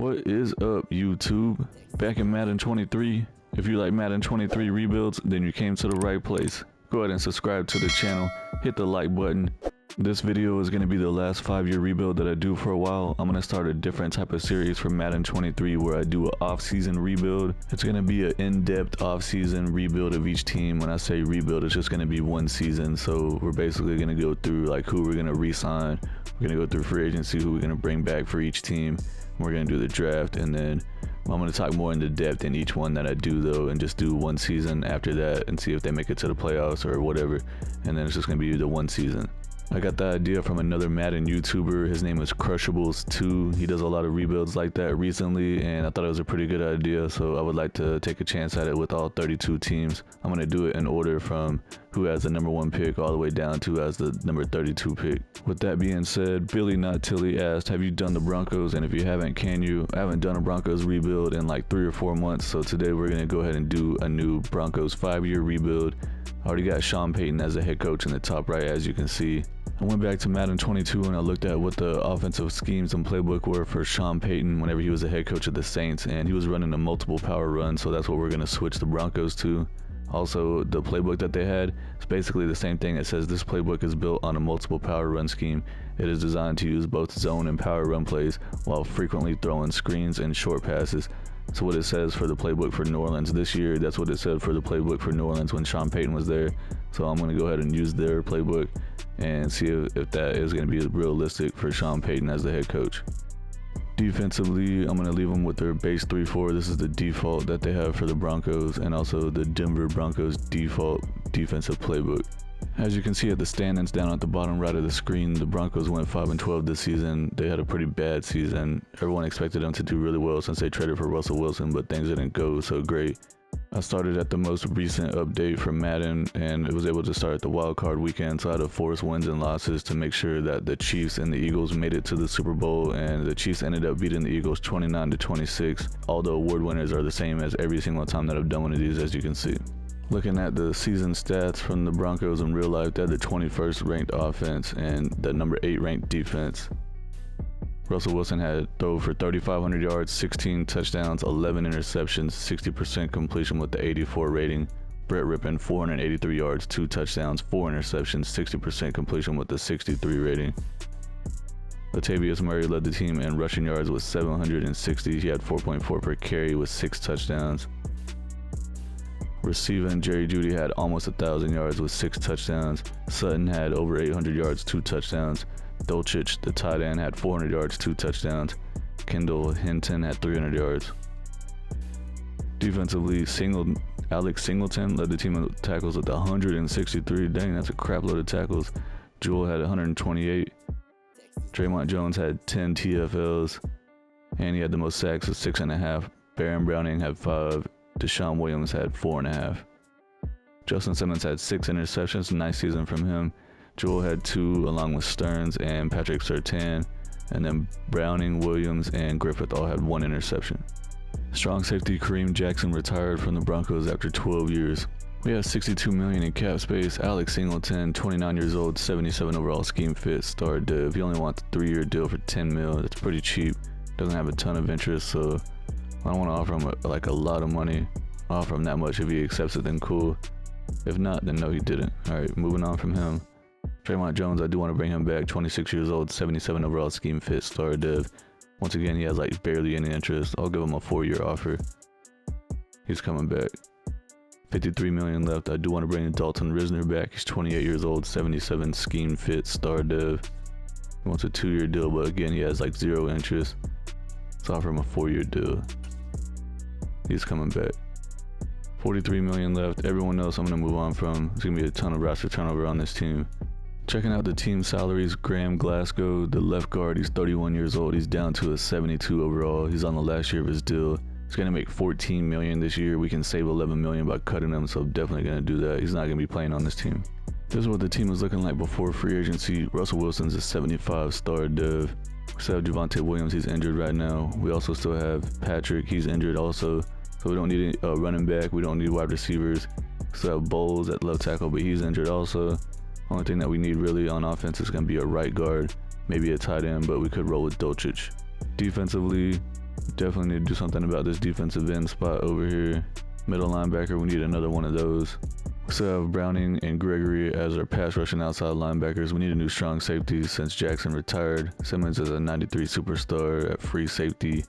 What is up, YouTube? Back in Madden 23. If you like Madden 23 rebuilds, then you came to the right place. Go ahead and subscribe to the channel, hit the like button. This video is going to be the last 5-year rebuild that I do for a while. I'm going to start a different type of series for Madden 23 where I do an off-season rebuild. It's going to be an in-depth off-season rebuild of each team. When I say rebuild, it's just going to be one season. So we're basically going to go through like who we're going to re-sign. We're going to go through free agency, who we're going to bring back for each team. We're going to do the draft, and then I'm going to talk more into depth in each one that I do though, and just do one season after that and see if they make it to the playoffs or whatever. And then it's just going to be the one season. I got the idea from another Madden YouTuber. His name is Crushables2. He does a lot of rebuilds like that recently, and I thought it was a pretty good idea, so I would like to take a chance at it with all 32 teams. I'm going to do it in order from who has the number 1 pick all the way down to who has the number 32 pick. With that being said, Billy Not Tilly asked, have you done the Broncos? And if you haven't, can you? I haven't done a Broncos rebuild in like 3 or 4 months, so today we're going to go ahead and do a new Broncos 5-year rebuild. I already got Sean Payton as the head coach in the top right, as you can see. I went back to Madden 22 and I looked at what the offensive schemes and playbook were for Sean Payton whenever he was the head coach of the Saints, and he was running a multiple power run, so that's what we're going to switch the Broncos to. Also, the playbook that they had is basically the same thing. It says this playbook is built on a multiple power run scheme. It is designed to use both zone and power run plays while frequently throwing screens and short passes. So what it says for the playbook for New Orleans this year, that's what it said for the playbook for New Orleans when Sean Payton was there. So I'm going to go ahead and use their playbook and see if that is going to be realistic for Sean Payton as the head coach. Defensively, I'm going to leave them with their base 3-4. This is the default that they have for the Broncos, and also the Denver Broncos default defensive playbook. As you can see at the standings down at the bottom right of the screen, the Broncos went 5-12 this season. They had a pretty bad season. Everyone expected them to do really well since they traded for Russell Wilson, but things didn't go so great. I started at the most recent update from Madden, and it was able to start at the wild card weekend, so I had to force wins and losses to make sure that the Chiefs and the Eagles made it to the Super Bowl, and the Chiefs ended up beating the Eagles 29-26. All the award winners are the same as every single time that I've done one of these, as you can see. Looking at the season stats from the Broncos in real life, they had the 21st ranked offense and the number 8 ranked defense. Russell Wilson had throw for 3,500 yards, 16 touchdowns, 11 interceptions, 60% completion with the 84 rating. Brett Rippon, 483 yards, 2 touchdowns, 4 interceptions, 60% completion with the 63 rating. Latavius Murray led the team in rushing yards with 760. He had 4.4 per carry with 6 touchdowns. Receiving, Jerry Jeudy had almost 1,000 yards with 6 touchdowns. Sutton had over 800 yards, 2 touchdowns. Dolchich, the tight end, had 400 yards, 2 touchdowns. Kendall Hinton had 300 yards. Defensively, Alex Singleton led the team in tackles with 163. Dang, that's a crap load of tackles. Jewell had 128. Draymond Jones had 10 TFLs, and he had the most sacks with 6.5. Baron Browning had 5. Deshaun Williams had 4.5. Justin Simmons had 6 interceptions. Nice season from him. Jewell had 2 along with Stearns and Patrick Surtain, and then Browning, Williams, and Griffith all had 1 interception. Strong safety Kareem Jackson retired from the Broncos after 12 years. We have $62 million in cap space. Alex Singleton, 29 years old, 77 overall scheme fit, star div. He only wants a 3-year deal for $10 million. That's pretty cheap. Doesn't have a ton of interest, so I don't want to offer him like a lot of money. I'll offer him that much. If he accepts it, then cool. If not, then no, he didn't. All right, moving on from him. Draymond Jones, I do want to bring him back. 26 years old, 77 overall scheme fit, star div. Once again, he has like barely any interest. I'll give him a 4-year offer. He's coming back. $53 million left. I do want to bring Dalton Risner back. He's 28 years old, 77 scheme fit, star div. He wants a 2-year deal, but again, he has like 0 interest. Let's offer him a 4-year deal. He's coming back. $43 million left. Everyone else I'm going to move on from. There's going to be a ton of roster turnover on this team. Checking out the team salaries, Graham Glasgow, the left guard, he's 31 years old. He's down to a 72 overall. He's on the last year of his deal. He's going to make $14 million this year. We can save $11 million by cutting him, so definitely going to do that. He's not going to be playing on this team. This is what the team was looking like before free agency. Russell Wilson's a 75 star div. We still have Javonte Williams, he's injured right now. We also still have Patrick, he's injured also. So we don't need a running back, we don't need wide receivers. We still have Bowles at left tackle, but he's injured also. Only thing that we need really on offense is going to be a right guard, maybe a tight end, but we could roll with Dolchich. Defensively, Definitely need to do something about this defensive end spot over here. Middle linebacker, we need another one of those. We still have Browning and Gregory as our pass rushing outside linebackers. We need a new strong safety since Jackson retired. Simmons is a 93 superstar at free safety.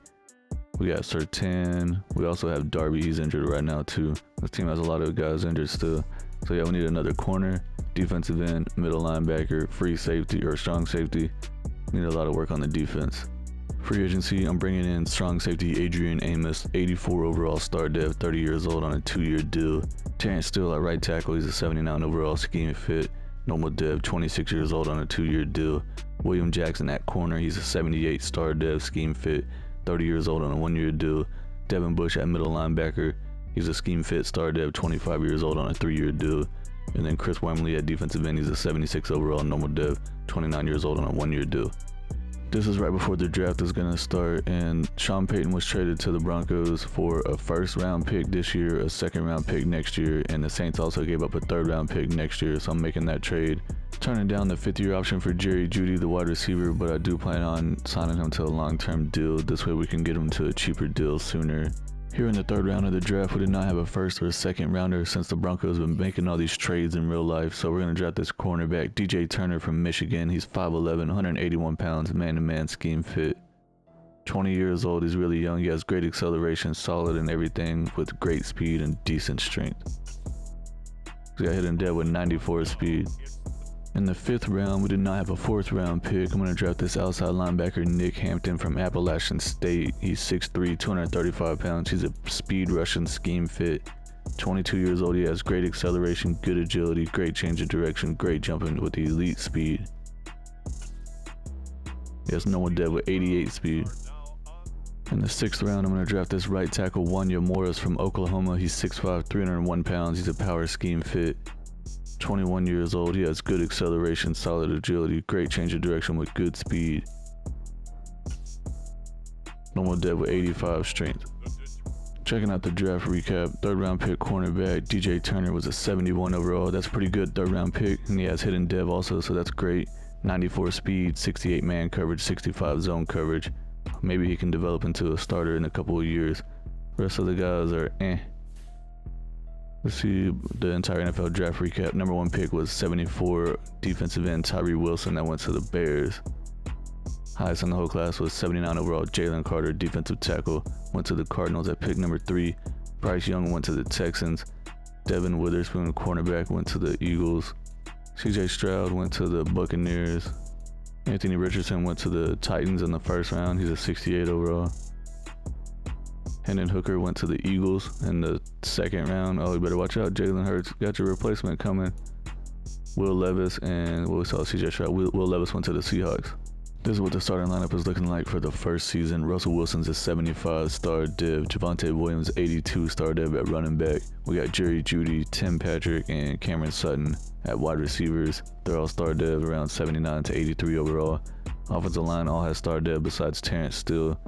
We got Sertan. We also have Darby. He's injured right now too. This team has a lot of guys injured still. So yeah, we need another corner, defensive end, middle linebacker, free safety or strong safety. We need a lot of work on the defense. Free agency, I'm bringing in strong safety Adrian Amos, 84 overall star dev, 30 years old on a 2-year deal. Terrence Steele at right tackle, he's a 79 overall scheme fit, normal dev, 26 years old on a 2-year deal. William Jackson at corner, he's a 78 star dev, scheme fit, 30 years old on a 1-year deal. Devin Bush at middle linebacker, he's a scheme fit star dev, 25 years old on a 3-year deal. And then Chris Wormley at defensive end, he's a 76 overall normal dev, 29 years old on a 1-year deal. This is right before the draft is going to start, and Sean Payton was traded to the Broncos for a 1st-round pick this year, a 2nd-round pick next year, and the Saints also gave up a 3rd-round pick next year, so I'm making that trade. Turning down the 5th-year option for Jerry Jeudy, the wide receiver, but I do plan on signing him to a long-term deal. This way we can get him to a cheaper deal sooner. Here in the 3rd round of the draft, we did not have a 1st or a 2nd rounder since the Broncos have been making all these trades in real life. So we're going to draft this cornerback, DJ Turner from Michigan. He's 5'11", 181 pounds, man-to-man scheme fit. 20 years old, he's really young. He has great acceleration, solid in everything, with great speed and decent strength. He got hit in dead with 94 speed. In the 5th round, we did not have a 4th round pick. I'm going to draft this outside linebacker, Nick Hampton from Appalachian State. He's 6'3", 235 pounds. He's a speed Russian scheme fit. 22 years old. He has great acceleration, good agility, great change of direction, great jumping with elite speed. He has no one dead with 88 speed. In the 6th round, I'm going to draft this right tackle, Wanya Morris from Oklahoma. He's 6'5", 301 pounds. He's a power scheme fit. 21 years old, he has good acceleration, solid agility, great change of direction with good speed. Normal dev with 85 strength. Checking out the draft recap, 3rd round pick cornerback DJ Turner was a 71 overall. That's pretty good 3rd round pick, and he has hidden dev also, so that's great. 94 speed, 68 man coverage, 65 zone coverage. Maybe he can develop into a starter in a couple of years. Rest of the guys are eh. Let's see the entire NFL draft recap. Number 1 pick was 74 defensive end Tyree Wilson that went to the Bears. Highest in the whole class was 79 overall Jalen Carter, defensive tackle, went to the Cardinals at pick number 3. Bryce Young went to the Texans. Devin Witherspoon, cornerback, went to the Eagles. CJ Stroud went to the Buccaneers. Anthony Richardson went to the Titans in the 1st round. He's a 68 overall. Hendon Hooker went to the Eagles in the 2nd round. Oh, you better watch out. Jalen Hurts got your replacement coming. Will Levis and we saw CJ Stroud. Will Levis went to the Seahawks. This is what the starting lineup is looking like for the 1st season. Russell Wilson's a 75 star div. Javonte Williams 82 star div at running back. We got Jerry Jeudy, Tim Patrick, and Cameron Sutton at wide receivers. They're all star div around 79 to 83 overall. Offensive line all has star div besides Terrence Steele.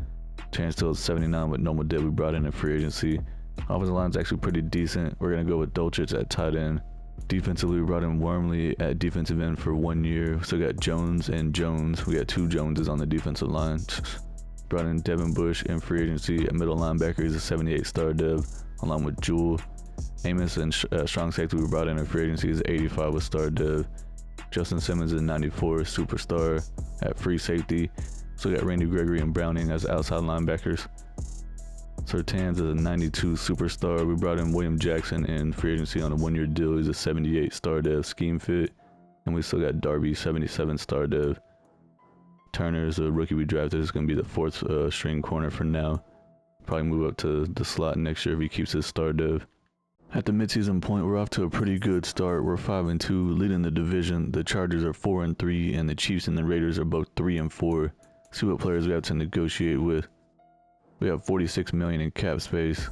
Terrence Steele is 79 with normal dev. We brought in free agency. Offensive line is actually pretty decent. We're going to go with Dolchich at tight end. Defensively, we brought in Wormley at defensive end for 1 year. So we got Jones and Jones. We got 2 Joneses on the defensive line. Brought in Devin Bush in free agency at middle linebacker. He's a 78 star dev along with Jewel. Amos and strong safety we brought in free agency is 85 with star dev. Justin Simmons is 94 superstar at free safety. So we got Randy Gregory and Browning as outside linebackers. Sertan's is a 92 superstar. We brought in William Jackson in free agency on a 1-year deal. He's a 78 star dev scheme fit. And we still got Darby, 77 star dev. Turner is a rookie we drafted. He's going to be the 4th string corner for now. Probably move up to the slot next year if he keeps his star dev. At the midseason point, we're off to a pretty good start. We're 5-2, leading the division. The Chargers are 4-3, and the Chiefs and the Raiders are both 3-4. See what players we have to negotiate with. We have $46 million in cap space.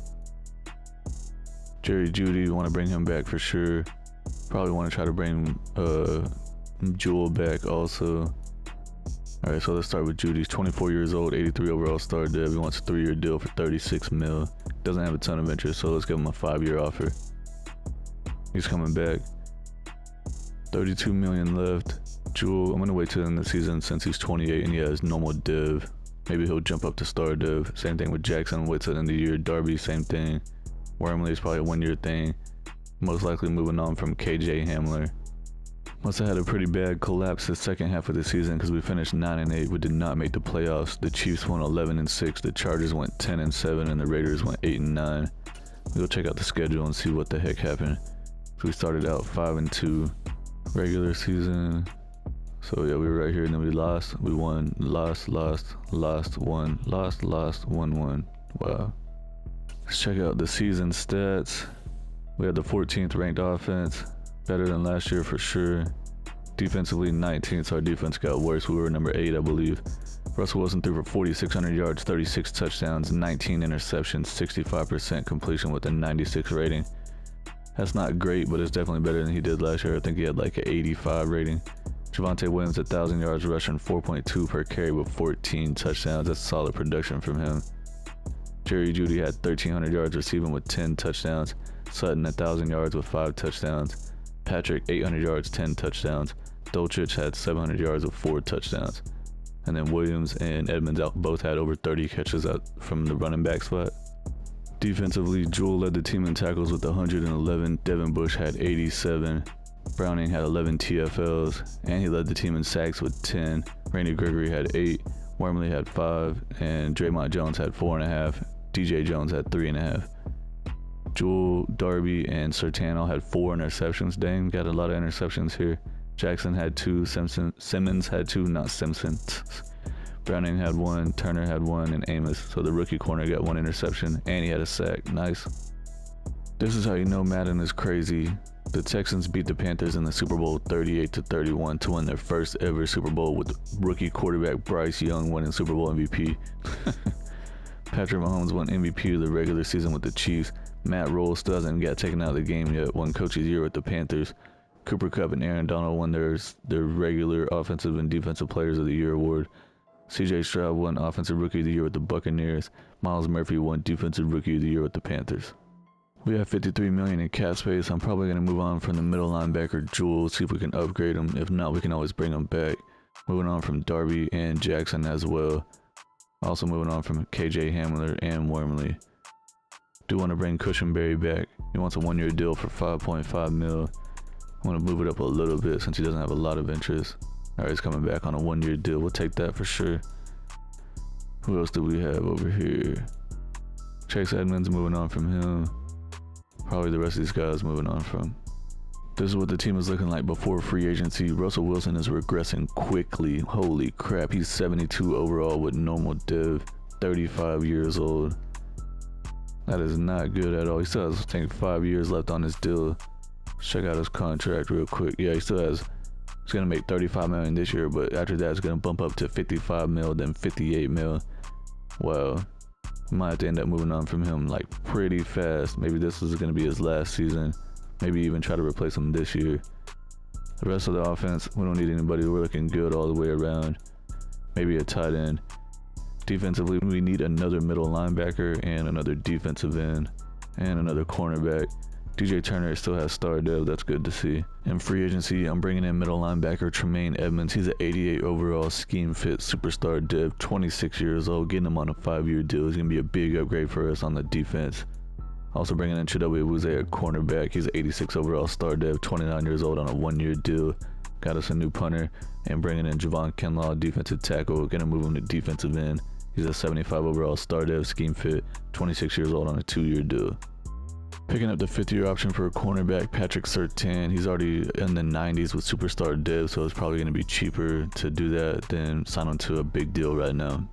Jerry Jeudy, we want to bring him back for sure. Probably want to try to bring Jewel back also. Alright, so let's start with Jeudy. He's 24 years old, 83 overall star dev. He wants a 3-year deal for $36 million. Doesn't have a ton of interest, so let's give him a 5-year offer. He's coming back. $32 million left. Jewel, I'm going to wait till the end of the season since he's 28 and he has normal dev. Maybe he'll jump up to star dev. Same thing with Jackson. Wait till the end of the year. Darby, same thing. Wormley is probably a 1 year thing. Most likely moving on from KJ Hamler. Must have had a pretty bad collapse the second half of the season because we finished 9-8. We did not make the playoffs. The Chiefs went 11-6. The Chargers went 10-7, and the Raiders went 8-9. We'll check out the schedule and see what the heck happened. So we started out 5-2 regular season. So yeah, we were right here, and then we lost. We won, lost, won, lost, won. Wow. Let's check out the season stats. We had the 14th ranked offense, better than last year for sure. Defensively 19th, so our defense got worse. We were number 8, I believe. Russell Wilson threw for 4,600 yards, 36 touchdowns, 19 interceptions, 65% completion with a 96 rating. That's not great, but it's definitely better than he did last year. I think he had like an 85 rating. Javonte Williams, 1,000 yards rushing, 4.2 per carry with 14 touchdowns. That's solid production from him. Jerry Jeudy had 1,300 yards receiving with 10 touchdowns. Sutton, 1,000 yards with 5 touchdowns. Patrick, 800 yards, 10 touchdowns. Dolchich had 700 yards with 4 touchdowns. And then Williams and Edmonds both had over 30 catches out from the running back spot. Defensively, Jewell led the team in tackles with 111. Devin Bush had 87. Browning had 11 TFLs, and he led the team in sacks with 10. Randy Gregory had 8. Wormley had 5, and Draymond Jones had 4.5. DJ Jones had 3.5. Jewell, Darby, and Sertano had 4 interceptions. Dang, got a lot of interceptions here. Jackson had 2, Simmons had 2, not Simpson. Browning had 1, Turner had 1, and Amos. So the rookie corner got 1 interception, and he had a sack. Nice. This is how you know Madden is crazy. The Texans beat the Panthers in the Super Bowl 38-31 to win their first ever Super Bowl with rookie quarterback Bryce Young winning Super Bowl MVP. Patrick Mahomes won MVP of the regular season with the Chiefs. Matt Rule still hasn't got taken out of the game yet, won Coach of the Year with the Panthers. Cooper Kupp and Aaron Donald won their regular Offensive and Defensive Players of the Year award. CJ Stroud won Offensive Rookie of the Year with the Buccaneers. Miles Murphy won Defensive Rookie of the Year with the Panthers. We have $53 million in cap space. I'm probably going to move on from the middle linebacker Jewell, see if we can upgrade him. If not, we can always bring him back. Moving on from Darby and Jackson as well. Also moving on from KJ Hamler and Wormley. Do want to bring Cushenberry back. He wants a 1 year deal for $5.5 million. I want to move it up a little bit since he doesn't have a lot of interest. Alright, he's coming back on a 1 year deal. We'll take that for sure. Who else do we have over here? Chase Edmonds, moving on from him. Probably the rest of these guys moving on from. This is what the team is looking like before free agency. Russell Wilson is regressing quickly. Holy crap, he's 72 overall with normal div. 35 years old. That is not good at all. He still has, I think, 5 years left on his deal. Let's check out his contract real quick. Yeah, he still has. He's gonna make $35 million this year, but after that, it's gonna bump up to $55 million, then $58 million. Wow. Might have to end up moving on from him like pretty fast. Maybe this is gonna be his last season. Maybe even try to replace him this year. The rest of the offense, we don't need anybody. We're looking good all the way around. Maybe a tight end. Defensively, we need another middle linebacker and another defensive end and another cornerback. DJ Turner still has star dev. That's good to see. In free agency, I'm bringing in middle linebacker Tremaine Edmonds. He's an 88 overall scheme fit superstar dev, 26 years old, getting him on a 5-year deal. He's going to be a big upgrade for us on the defense. Also bringing in Chidobe Awuzie at cornerback. He's an 86 overall star dev, 29 years old on a 1-year deal. Got us a new punter. And bringing in Javon Kinlaw, defensive tackle. Going to move him to defensive end. He's a 75 overall star dev, scheme fit, 26 years old on a 2-year deal. Picking up the 5th-year option for a cornerback, Patrick Surtain. He's already in the 90s with superstar dev, so it's probably going to be cheaper to do that than sign on to a big deal right now.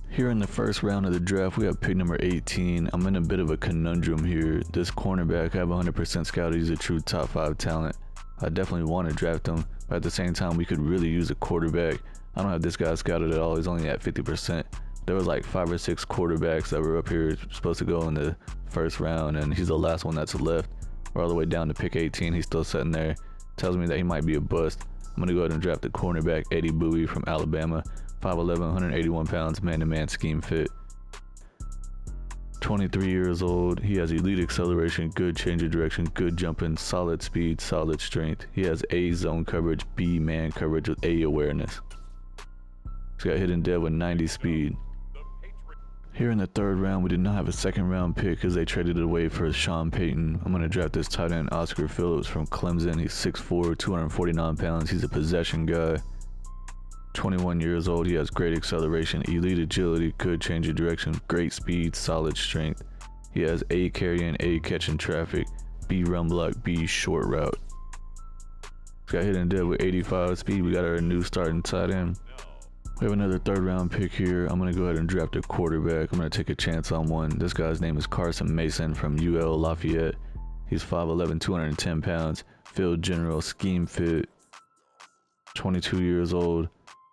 Here in the first round of the draft, we have pick number 18. I'm in a bit of a conundrum here. This cornerback, I have 100% scouted. He's a true top 5 talent. I definitely want to draft him, but at the same time, we could really use a quarterback. I don't have this guy scouted at all. He's only at 50%. There was like 5 or 6 quarterbacks that were up here supposed to go in the first round, and he's the last one that's left. We're all the way down to pick 18. He's still sitting there. Tells me that he might be a bust. I'm going to go ahead and draft the cornerback, Eddie Bowie from Alabama. 5'11", 181 pounds, man-to-man scheme fit. 23 years old. He has elite acceleration, good change of direction, good jumping, solid speed, solid strength. He has A zone coverage, B man coverage with A awareness. He's got hidden dev with 90 speed. Here in the third round, we did not have a second round pick because they traded it away for Sean Payton. I'm going to draft this tight end, Oscar Phillips from Clemson. He's 6'4", 249 pounds. He's a possession guy. 21 years old. He has great acceleration, elite agility, good change of direction, great speed, solid strength. He has A carrying, A catching traffic, B run block, B short route. He's got hit and dead with 85 speed. We got our new starting tight end. We have another third round pick here. I'm going to go ahead and draft a quarterback. I'm going to take a chance on one. This guy's name is Carson Mason from UL Lafayette. He's 5'11", 210 pounds. Field general, scheme fit. 22 years old.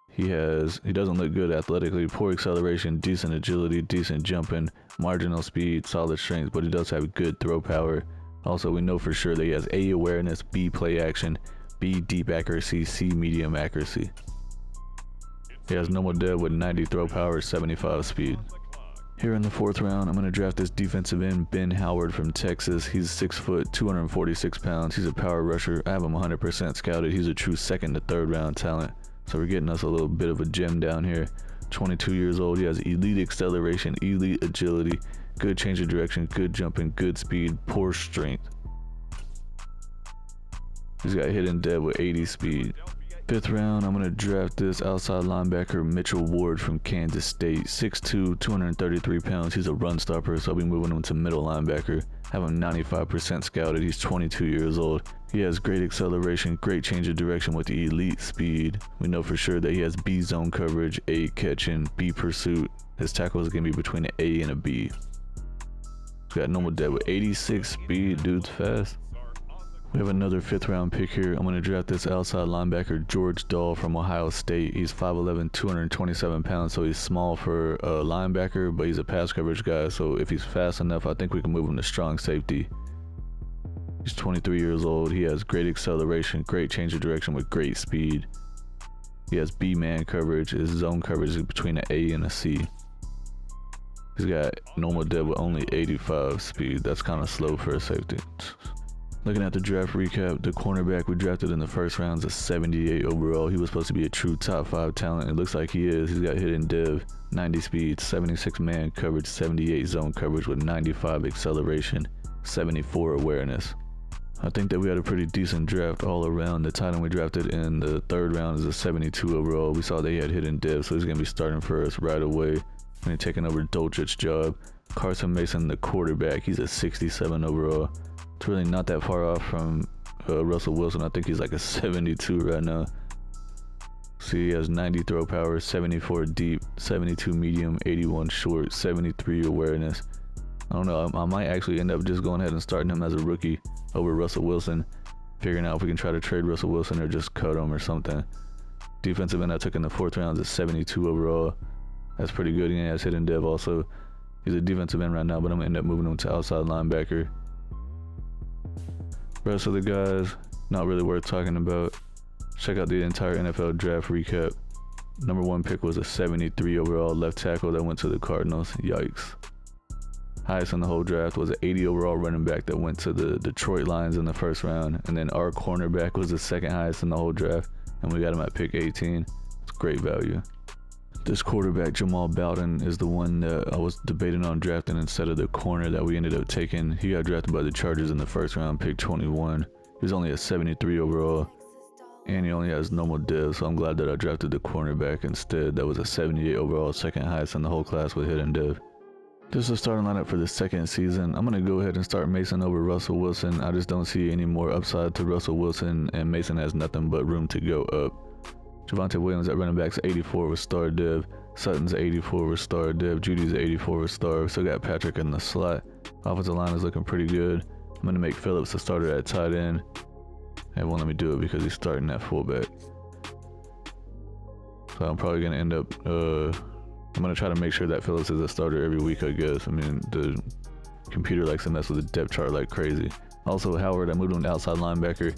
He doesn't look good athletically. Poor acceleration, decent agility, decent jumping, marginal speed, solid strength, but he does have good throw power. Also, we know for sure that he has A awareness, B play action, B deep accuracy, C medium accuracy. He has normal dead with 90 throw power, 75 speed. Here in the fourth round, I'm going to draft this defensive end, Ben Howard from Texas. He's 6 foot, 246 pounds. He's a power rusher. I have him 100% scouted. He's a true second to third round talent. So we're getting us a little bit of a gem down here. 22 years old. He has elite acceleration, elite agility, good change of direction, good jumping, good speed, poor strength. He's got hit and dead with 80 speed. Fifth round, I'm going to draft this outside linebacker, Mitchell Ward from Kansas State. 6'2", 233 pounds. He's a run stopper, so I'll be moving him to middle linebacker. Have him 95% scouted. He's 22 years old. He has great acceleration, great change of direction with the elite speed. We know for sure that he has B zone coverage, A catching, B pursuit. His tackle is going to be between an A and a B. He's got normal dead with 86 speed. Dude's fast. We have another fifth round pick here. I'm going to draft this outside linebacker, George Dahl from Ohio State. He's 5'11", 227 pounds, so he's small for a linebacker, but he's a pass coverage guy. So if he's fast enough, I think we can move him to strong safety. He's 23 years old. He has great acceleration, great change of direction with great speed. He has B-man coverage. His zone coverage is between an A and a C. He's got normal dead with only 85 speed. That's kind of slow for a safety. Looking at the draft recap, the cornerback we drafted in the first round is a 78 overall. He was supposed to be a true top 5 talent. It looks like he is. He's got hit and dev, 90 speed, 76 man coverage, 78 zone coverage with 95 acceleration, 74 awareness. I think that we had a pretty decent draft all around. The tight end we drafted in the third round is a 72 overall. We saw that he had hit and dev, so he's going to be starting for us right away. And he's taking over Dolchich's job. Carson Mason, the quarterback, he's a 67 overall. It's really not that far off from Russell Wilson. I think he's like a 72 right now. See, he has 90 throw power, 74 deep, 72 medium, 81 short, 73 awareness. I don't know, I might actually end up just going ahead and starting him as a rookie over Russell Wilson, figuring out if we can try to trade Russell Wilson or just cut him or something. Defensive end I took in the fourth round is a 72 overall. That's pretty good. He has hit and dev also. He's a defensive end right now, but I'm going to end up moving him to outside linebacker. Rest of the guys, not really worth talking about. Check out the entire NFL draft recap. Number 1 pick was a 73 overall left tackle that went to the Cardinals. Yikes. Highest in the whole draft was an 80 overall running back that went to the Detroit Lions in the first round. And then our cornerback was the second highest in the whole draft, and we got him at pick 18. It's great value. This quarterback, Jamal Bowden, is the one that I was debating on drafting instead of the corner that we ended up taking. He got drafted by the Chargers in the first round, pick 21. He's only a 73 overall, and he only has normal dev, so I'm glad that I drafted the cornerback instead. That was a 78 overall, second highest in the whole class with hit and dev. This is the starting lineup for the second season. I'm going to go ahead and start Mason over Russell Wilson. I just don't see any more upside to Russell Wilson, and Mason has nothing but room to go up. Javonte Williams at running back's 84 with star dev. Sutton's 84 with star dev. Judy's 84 with star. Still got Patrick in the slot. Offensive line is looking pretty good. I'm going to make Phillips the starter at tight end. It won't let me do it because he's starting at fullback. So I'm probably going to end up... I'm going to try to make sure that Phillips is a starter every week, I guess. I mean, the computer likes to mess with the depth chart like crazy. Also, Howard, I moved him to outside linebacker.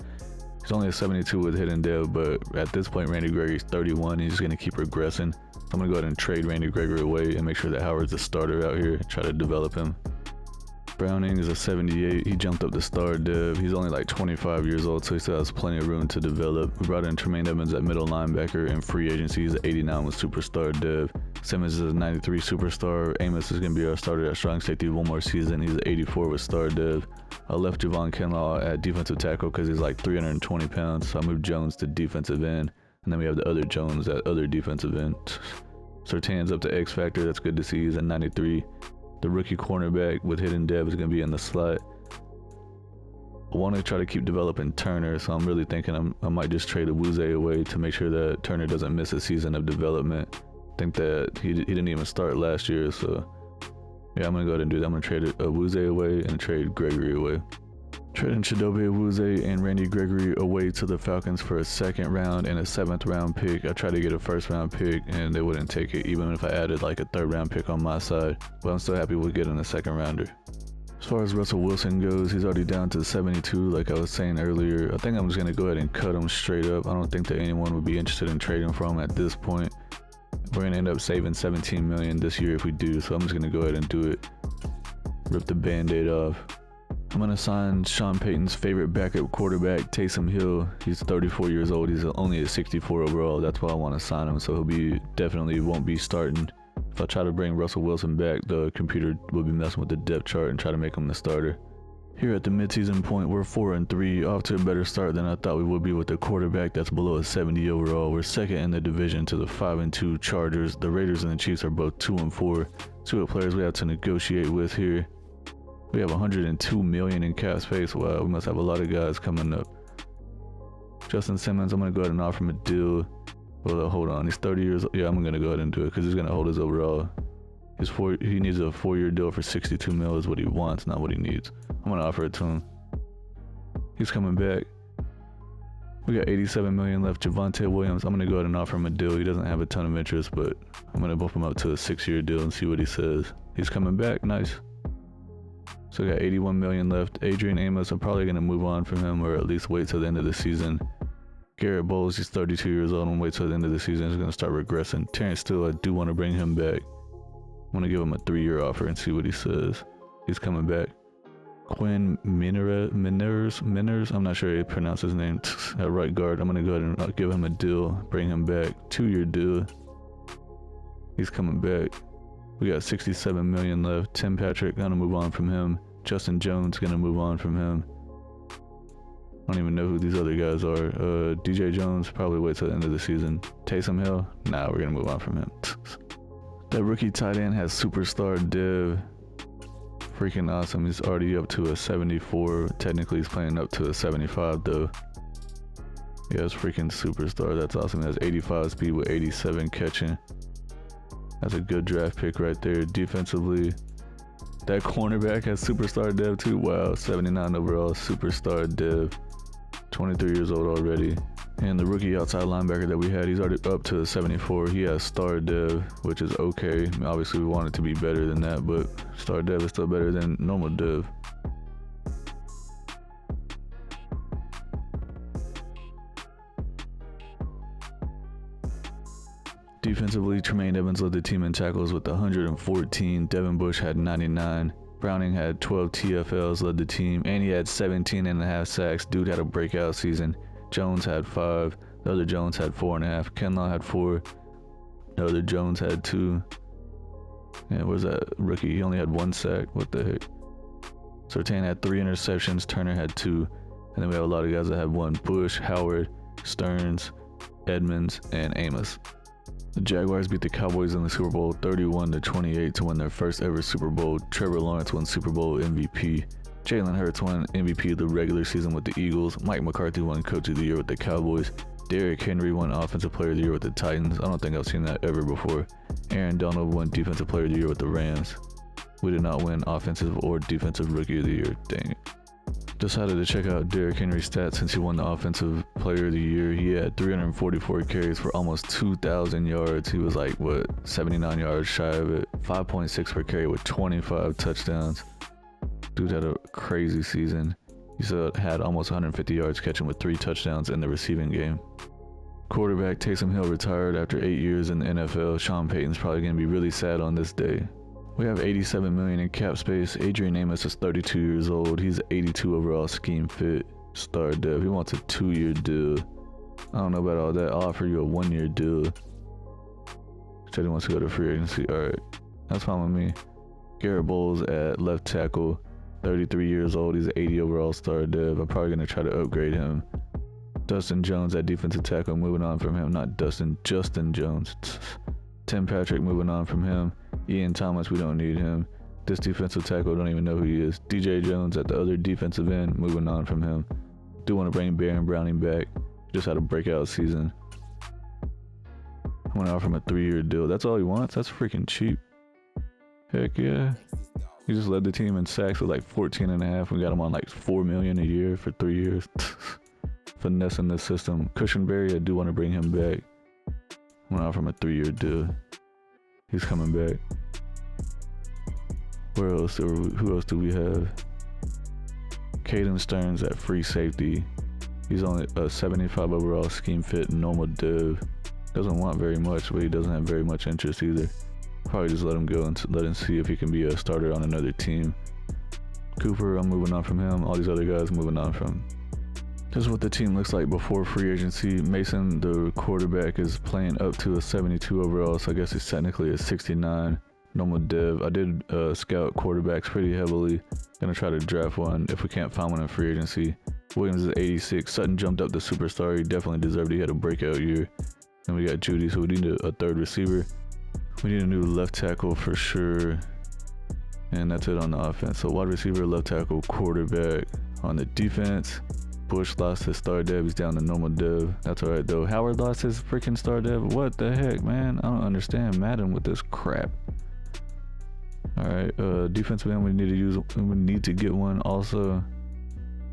He's only a 72 with hit and dev, but at this point, Randy Gregory's 31. He's going to keep regressing. So I'm going to go ahead and trade Randy Gregory away and make sure that Howard's a starter out here. Try to develop him. Browning is a 78. He jumped up to star dev. He's only like 25 years old, so he still has plenty of room to develop. We brought in Tremaine Edmonds at middle linebacker and free agency. He's an 89 with superstar dev. Simmons is a 93 superstar. Amos is going to be our starter at strong safety one more season. He's an 84 with star dev. I left Javon Kinlaw at defensive tackle because he's like 320 pounds, so I moved Jones to defensive end. And then we have the other Jones at other defensive end. Surtain's up to X Factor. That's good to see. He's a 93. The rookie cornerback with hidden dev is going to be in the slot. I want to try to keep developing Turner, so I'm really thinking I might just trade Awuzie away to make sure that Turner doesn't miss a season of development. I think that he didn't even start last year, so yeah, I'm going to go ahead and do that. I'm going to trade Awuzie away and trade Gregory away. Trading Chidobe Awuzie and Randy Gregory away to the Falcons for a 2nd round and a 7th round pick. I tried to get a 1st round pick and they wouldn't take it, even if I added like a 3rd round pick on my side. But I'm still happy with getting a 2nd rounder. As far as Russell Wilson goes, he's already down to 72 like I was saying earlier. I think I'm just going to go ahead and cut him straight up. I don't think that anyone would be interested in trading for him at this point. We're going to end up saving $17 million this year if we do, so I'm just going to go ahead and do it. Rip the band-aid off. I'm going to sign Sean Payton's favorite backup quarterback, Taysom Hill. He's 34 years old. He's only a 64 overall. That's why I want to sign him. So definitely won't be starting. If I try to bring Russell Wilson back, the computer will be messing with the depth chart and try to make him the starter. Here at the midseason point, we're 4-3, off to a better start than I thought we would be with a quarterback that's below a 70 overall. We're 2nd in the division to the 5-2 Chargers. The Raiders and the Chiefs are both 2-4. 2 players we have to negotiate with here. We have $102 million in cap space. Wow, we must have a lot of guys coming up. Justin Simmons, I'm going to go ahead and offer him a deal. Well, hold on, he's 30 years old. Yeah, I'm going to go ahead and do it because he's going to hold his overall. He needs a 4-year deal for $62 million is what he wants, not what he needs. I'm going to offer it to him. He's coming back. We got $87 million left. Javonte Williams, I'm going to go ahead and offer him a deal. He doesn't have a ton of interest, but I'm going to bump him up to a 6-year deal and see what he says. He's coming back. Nice. So we got $81 million left. Adrian Amos, I'm probably going to move on from him or at least wait till the end of the season. Garrett Bowles, he's 32 years old. I'm going to wait till the end of the season. He's going to start regressing. Terrence Steele, I do want to bring him back. I'm going to give him a 3-year offer and see what he says. He's coming back. Quinn Miners, I'm not sure how you pronounce his name, at right guard. I'm going to go ahead and give him a deal, bring him back. 2-year deal. He's coming back. We got $67 million left. Tim Patrick, gonna move on from him. Justin Jones, gonna move on from him. I don't even know who these other guys are. DJ Jones, probably wait till the end of the season. Taysom Hill, nah, we're gonna move on from him. That rookie tight end has superstar dev. Freaking awesome. He's already up to a 74. Technically, he's playing up to a 75 though. Yeah, it's freaking superstar. That's awesome. He has 85 speed with 87 catching. That's a good draft pick right there. Defensively, that cornerback has superstar dev too. Wow, 79 overall, superstar dev. 23 years old already. And the rookie outside linebacker that we had, he's already up to 74. He has star dev, which is okay. I mean, obviously, we want it to be better than that, but star dev is still better than normal dev. Defensively, Tremaine Edmonds led the team in tackles with 114. Devin Bush had 99. Browning had 12 TFLs, led the team, and he had 17.5 sacks. Dude had a breakout season. Jones had 5. The other Jones had 4.5. Kinlaw had 4. The other Jones had 2. And where's that rookie? He only had 1 sack. What the heck? Surtain had 3 interceptions. Turner had 2. And then we have a lot of guys that had 1. Bush, Howard, Stearns, Edmonds, and Amos. The Jaguars beat the Cowboys in the Super Bowl 31-28 to win their first ever Super Bowl. Trevor Lawrence won Super Bowl MVP. Jalen Hurts won MVP of the regular season with the Eagles. Mike McCarthy won Coach of the Year with the Cowboys. Derrick Henry won Offensive Player of the Year with the Titans. I don't think I've seen that ever before. Aaron Donald won Defensive Player of the Year with the Rams. We did not win Offensive or Defensive Rookie of the Year. Dang it. Decided to check out Derrick Henry's stats since he won the Offensive Player of the Year. He had 344 carries for almost 2,000 yards. He was like, 79 yards shy of it. 5.6 per carry with 25 touchdowns. Dude had a crazy season. He still had almost 150 yards catching with 3 touchdowns in the receiving game. Quarterback Taysom Hill retired after 8 years in the NFL. Sean Payton's probably going to be really sad on this day. We have 87 million in cap space. Adrian Amos is 32 years old. He's 82 overall scheme fit star dev. He wants a 2-year deal. I don't know about all that. I'll offer you a 1-year deal. Said he wants to go to free agency. Alright, that's fine with me. Garrett Bowles at left tackle, 33 years old. He's an 80 overall star dev. I'm probably going to try to upgrade him. Dustin Jones at defensive tackle, moving on from him. Not Dustin, Justin Jones. Tim Patrick, moving on from him. Ian Thomas, we don't need him. This defensive tackle, don't even know who he is. DJ Jones at the other defensive end, moving on from him. Do want to bring Baron Browning back. Just had a breakout season. I'm going to offer him a 3-year deal. That's all he wants? That's freaking cheap. Heck yeah. He just led the team in sacks with like 14.5. We got him on like $4 million a year for 3 years. Finessing the system. Cushionberry, I do want to bring him back. I'm going to offer him a 3-year deal. He's coming back. Where else? Who else do we have? Caden Stearns at free safety. He's only a 75 overall scheme fit normal dev. Doesn't want very much, but he doesn't have very much interest either. Probably just let him go and let him see if he can be a starter on another team. Cooper, I'm moving on from him. All these other guys moving on from. This is what the team looks like before free agency. Mason, the quarterback, is playing up to a 72 overall, so I guess he's technically a 69 normal dev. I did scout quarterbacks pretty heavily. Gonna try to draft one if we can't find one in free agency. Williams is 86. Sutton jumped up to superstar. He definitely deserved it. He had a breakout year. And we got Judy, so we need a third receiver. We need a new left tackle for sure. And that's it on the offense. So wide receiver, left tackle, quarterback. On the defense, Bush lost his star dev. He's down to normal dev. That's alright though. Howard lost his freaking star dev. What the heck, man? I don't understand Madden with this crap. Alright, defensive end we need to get one also.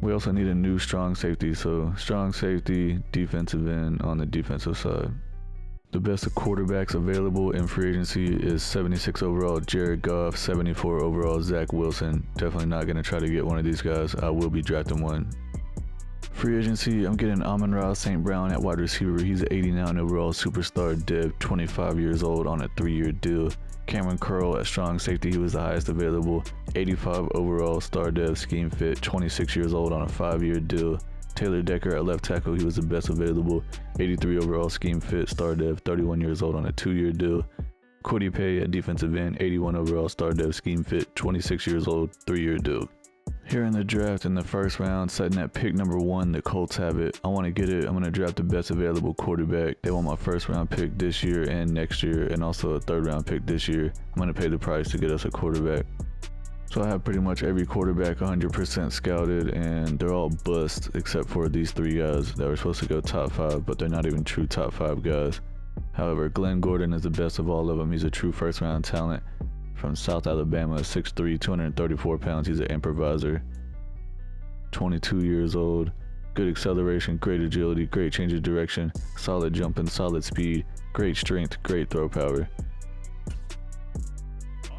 We also need a new strong safety. So strong safety, defensive end on the defensive side. The best of quarterbacks available in free agency is 76 overall Jared Goff, 74 overall Zach Wilson. Definitely not going to try to get one of these guys. I will be drafting one. Free agency, I'm getting Amon-Ra St. Brown at wide receiver. He's an 89 overall superstar dev, 25 years old on a 3-year deal. Cameron Curl at strong safety, he was the highest available. 85 overall star dev, scheme fit, 26 years old on a 5-year deal. Taylor Decker at left tackle, he was the best available. 83 overall scheme fit, star dev, 31 years old on a 2-year deal. Cody Pay at defensive end, 81 overall star dev, scheme fit, 26 years old, 3-year deal. Here in the draft in the first round, setting at pick number 1, the Colts have it. I want to get it. I'm going to draft the best available quarterback. They want my first round pick this year and next year, and also a 3rd round pick this year. I'm going to pay the price to get us a quarterback. So I have pretty much every quarterback 100% scouted, and they're all bust except for these 3 guys that were supposed to go top 5, but they're not even true top 5 guys. However, Glenn Gordon is the best of all of them. He's a true first round talent from South Alabama, 6'3", 234 pounds. He's an improviser. 22 years old. Good acceleration, great agility, great change of direction, solid jumping, solid speed, great strength, great throw power.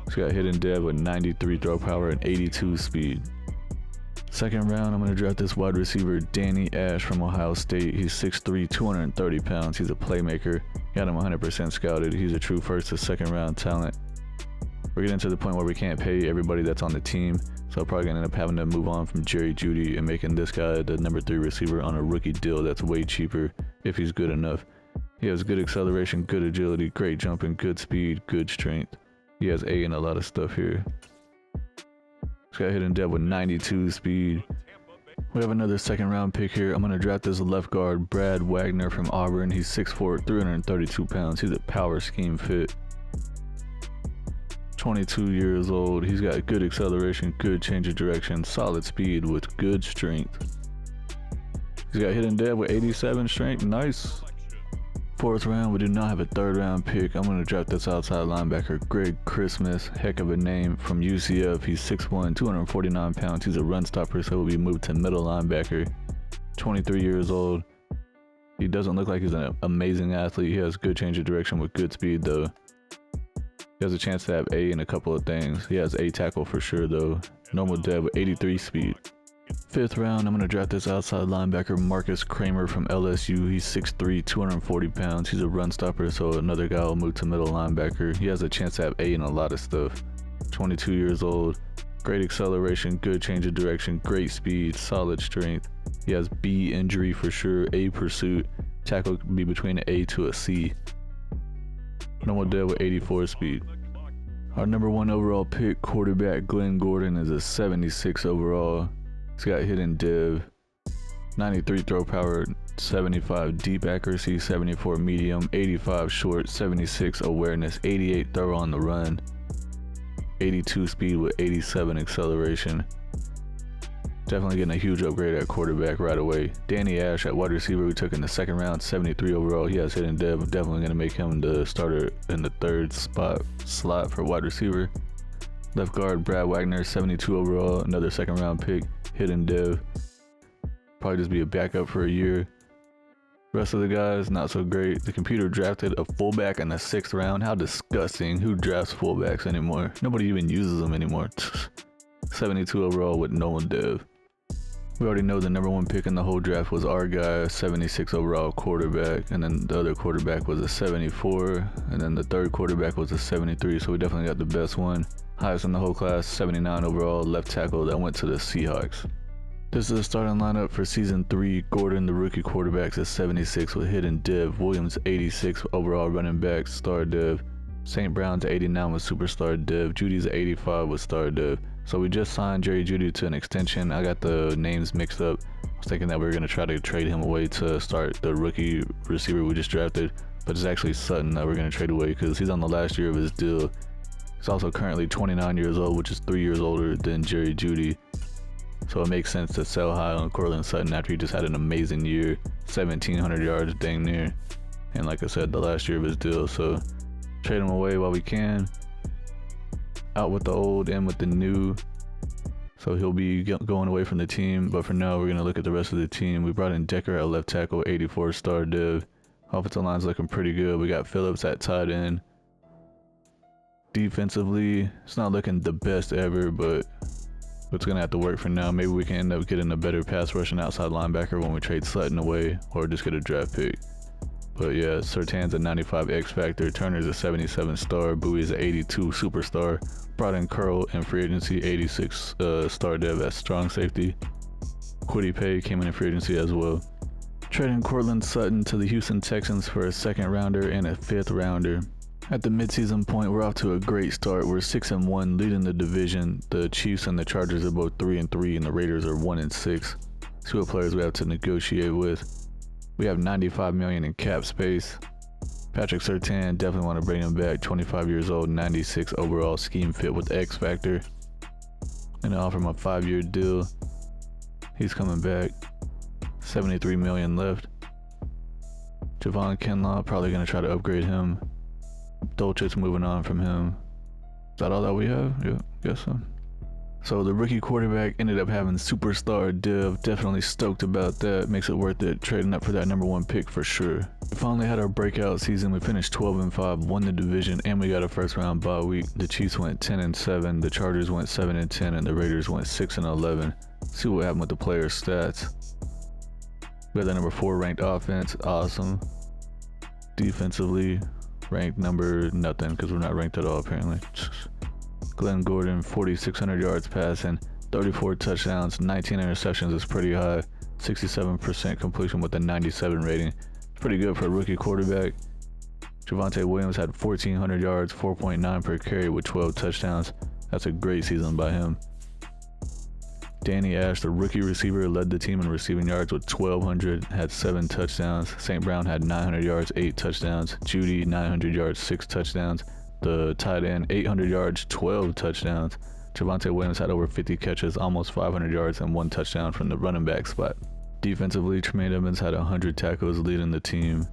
He's got hidden dev with 93 throw power and 82 speed. 2nd round, I'm going to draft this wide receiver, Danny Ash from Ohio State. He's 6'3", 230 pounds. He's a playmaker. Got him 100% scouted. He's a true 1st to 2nd round talent. We're getting to the point where we can't pay everybody that's on the team, so I'm probably going to end up having to move on from Jerry Jeudy and making this guy the number 3 receiver on a rookie deal that's way cheaper if he's good enough. He has good acceleration, good agility, great jumping, good speed, good strength. He has A in a lot of stuff here. He's got hidden dev with 92 speed. We have another 2nd round pick here. I'm going to draft this left guard, Brad Wagner from Auburn. He's 6'4", 332 pounds. He's a power scheme fit. 22 years old. He's got good acceleration, good change of direction, solid speed with good strength. He's got hidden dev with 87 strength. Nice. 4th round, we do not have a 3rd round pick. I'm going to draft this outside linebacker, Greg Christmas. Heck of a name, from UCF. He's 6'1", 249 pounds. He's a run stopper, so he'll be moved to middle linebacker. 23 years old. He doesn't look like he's an amazing athlete. He has good change of direction with good speed though. He has a chance to have A in a couple of things. He has A tackle for sure though. Normal dev with 83 speed. 5th round, I'm going to draft this outside linebacker, Marcus Kramer from LSU. He's 6'3", 240 pounds. He's a run stopper, so another guy will move to middle linebacker. He has a chance to have A in a lot of stuff. 22 years old. Great acceleration, good change of direction, great speed, solid strength. He has B injury for sure, A pursuit. Tackle could be between an A to a C. Normal dev with 84 speed. Our number 1 overall pick, quarterback Glenn Gordon, is a 76 overall. He's got hidden dev, 93 throw power, 75 deep accuracy, 74 medium, 85 short, 76 awareness, 88 throw on the run, 82 speed with 87 acceleration. Definitely getting a huge upgrade at quarterback right away. Danny Ash at wide receiver, we took in the 2nd round, 73 overall. He has hidden dev. Definitely going to make him the starter in the 3rd slot for wide receiver. Left guard Brad Wagner, 72 overall, another 2nd round pick, hidden dev. Probably just be a backup for a year. Rest of the guys, not so great. The computer drafted a fullback in the 6th round. How disgusting. Who drafts fullbacks anymore? Nobody even uses them anymore. 72 overall with no one dev. We already know the number 1 pick in the whole draft was our guy, 76 overall quarterback, and then the other quarterback was a 74, and then the 3rd quarterback was a 73, so we definitely got the best one. Highest in the whole class, 79 overall left tackle that went to the Seahawks. This is the starting lineup for season 3. Gordon, the rookie quarterback, is 76 with hidden dev. Williams, 86 overall running back, star dev. St. Brown's 89 with superstar dev. Judy's 85 with star dev. So we just signed Jerry Jeudy to an extension. I got the names mixed up. I was thinking that we were going to try to trade him away to start the rookie receiver we just drafted, but it's actually Sutton that we're going to trade away because he's on the last year of his deal. He's also currently 29 years old, which is 3 years older than Jerry Jeudy. So it makes sense to sell high on Courtland Sutton after he just had an amazing year, 1,700 yards dang near, and like I said, the last year of his deal. So trade him away while we can. Out with the old, in with the new. So he'll be going away from the team, but for now we're going to look at the rest of the team. We brought in Decker at left tackle, 84 star dev. Offensive line's looking pretty good. We got Phillips at tight end. Defensively, it's not looking the best ever, but it's going to have to work for now. Maybe we can end up getting a better pass rushing outside linebacker when we trade Sutton away, or just get a draft pick. But yeah, Surtain's a 95 X Factor, Turner's a 77 star, Bowie's a 82 superstar. Brought in Curl in free agency, 86 star dev at strong safety. Kwity Paye came in free agency as well. Trading Courtland Sutton to the Houston Texans for a 2nd rounder and a 5th rounder. At the midseason point, we're off to a great start. We're 6-1, leading the division. The Chiefs and the Chargers are both 3-3, and the Raiders are 1-6. See what players we have to negotiate with. We have $95 million in cap space. Patrick Surtain, definitely want to bring him back. 25 years old, 96 overall, scheme fit with the X Factor. And offer him a 5-year deal. He's coming back. $73 million left. Javon Kinlaw, probably going to try to upgrade him. Dolchitz moving on from him. Is that all that we have? Yeah, guess so. So the rookie quarterback ended up having superstar dev. Definitely stoked about that. Makes it worth it trading up for that number 1 pick for sure. We finally had our breakout season. We finished 12-5, won the division, and we got a 1st round bye week. The Chiefs went 10-7, the Chargers went 7-10, and the Raiders went 6-11. See what happened with the player stats. We got the number 4 ranked offense, awesome. Defensively, ranked number nothing because we're not ranked at all apparently. Glenn Gordon, 4,600 yards passing, 34 touchdowns, 19 interceptions is pretty high, 67% completion with a 97 rating. It's pretty good for a rookie quarterback. Javonte Williams had 1,400 yards, 4.9 per carry with 12 touchdowns. That's a great season by him. Danny Ash, the rookie receiver, led the team in receiving yards with 1,200, had 7 touchdowns. St. Brown had 900 yards, 8 touchdowns. Jeudy, 900 yards, 6 touchdowns. The tight end, 800 yards, 12 touchdowns. Javonte Williams had over 50 catches, almost 500 yards, and 1 touchdown from the running back spot. Defensively, Tremaine Edmonds had 100 tackles leading the team.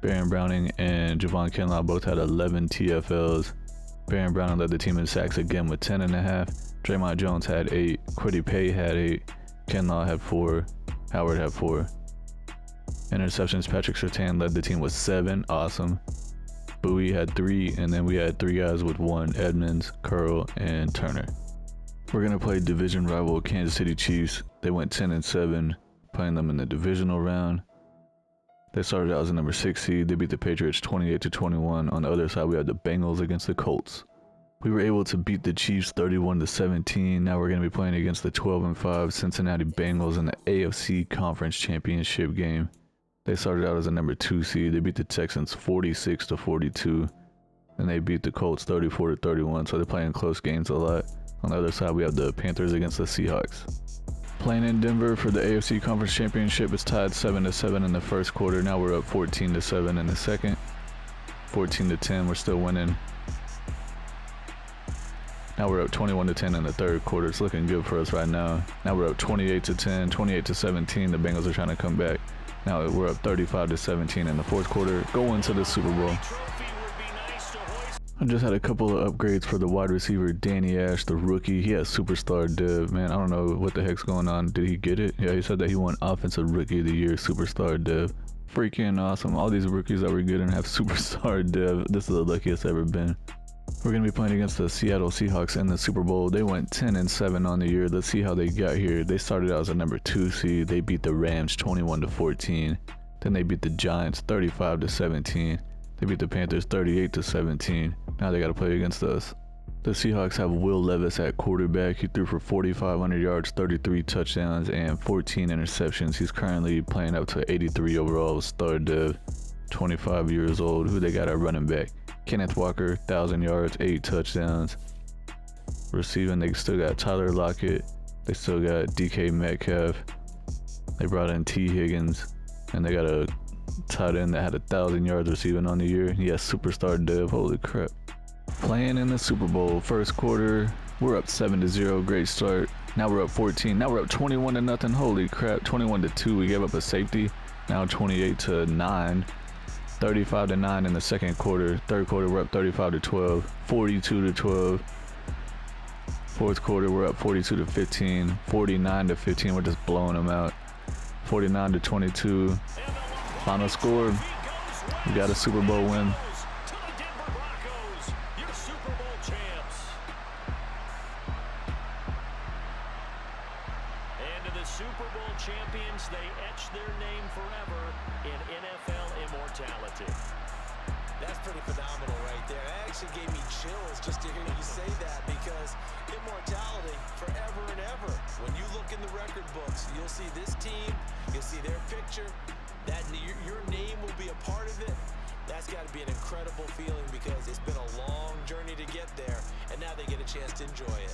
Baron Browning and Javon Kinlaw both had 11 TFLs. Baron Browning led the team in sacks again with 10.5. Draymond Jones had 8. Kwity Paye had 8. Kinlaw had 4. Howard had 4. Interceptions, Patrick Surtain led the team with 7. Awesome. Bowie had 3, and then we had 3 guys with 1, Edmonds, Curl, and Turner. We're going to play division rival Kansas City Chiefs. They went 10-7, playing them in the divisional round. They started out as a number 6 seed. They beat the Patriots 28-21. On the other side, we had the Bengals against the Colts. We were able to beat the Chiefs 31-17. Now we're going to be playing against the 12-5 Cincinnati Bengals in the AFC Conference Championship game. They started out as a number 2 seed. They beat the Texans 46-42. And they beat the Colts 34-31. So they're playing close games a lot. On the other side, we have the Panthers against the Seahawks. Playing in Denver for the AFC Conference Championship, it's tied 7-7 in the first quarter. Now we're up 14-7 in the second. 14-10, we're still winning. Now we're up 21-10 in the third quarter. It's looking good for us right now. Now we're up 28-10, 28-17. The Bengals are trying to come back. Now we're up 35-17 in the fourth quarter. Going to the Super Bowl. I just had a couple of upgrades for the wide receiver, Danny Ash, the rookie. He has superstar dev, man. I don't know what the heck's going on. Did he get it? Yeah, he said that he won Offensive Rookie of the Year, superstar dev. Freaking awesome. All these rookies that we're getting have superstar dev. This is the luckiest I've ever been. We're going to be playing against the Seattle Seahawks in the Super Bowl. They went 10-7 on the year. Let's see how they got here. They started out as a number 2 seed. They beat the Rams 21-14. Then they beat the Giants 35-17. They beat the Panthers 38-17. Now they got to play against us. The Seahawks have Will Levis at quarterback. He threw for 4,500 yards, 33 touchdowns, and 14 interceptions. He's currently playing up to 83 overall, star dev, 25 years old. Who they got at running back? Kenneth Walker, 1,000 yards, 8 touchdowns. Receiving, they still got Tyler Lockett. They still got DK Metcalf. They brought in T. Higgins. And they got a tight end that had 1,000 yards receiving on the year. He has superstar dev. Holy crap. Playing in the Super Bowl, first quarter, we're up 7-0. Great start. Now we're up 14. Now we're up 21-0. Holy crap. 21-2. We gave up a safety. Now 28-9. 35-9 in the second quarter. Third quarter, we're up 35-12, 42-12. Fourth quarter, we're up 42-15, 49-15. We're just blowing them out. 49-22. Final score. We got a Super Bowl win. Super Bowl champions, they etch their name forever in NFL immortality. That's pretty phenomenal right there. It actually gave me chills just to hear you say that, because immortality forever and ever. When you look in the record books, you'll see this team, you'll see their picture, that your name will be a part of it. That's got to be an incredible feeling, because it's been a long journey to get there, and now they get a chance to enjoy it.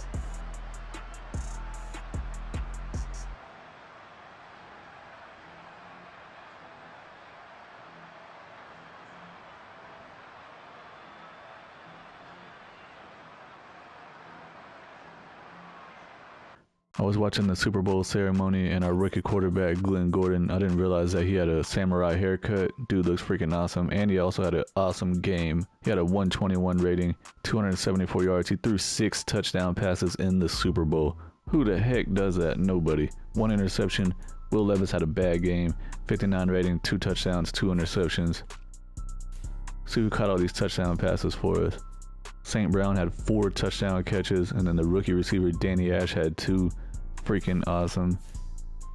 I was watching the Super Bowl ceremony, and our rookie quarterback, Glenn Gordon, I didn't realize that he had a samurai haircut. Dude looks freaking awesome. And he also had an awesome game. He had a 121 rating, 274 yards. He threw 6 touchdown passes in the Super Bowl. Who the heck does that? Nobody. 1 interception. Will Levis had a bad game. 59 rating, 2 touchdowns, 2 interceptions. See who caught all these touchdown passes for us. St. Brown had 4 touchdown catches, and then the rookie receiver, Danny Ash, had 2. Freaking awesome.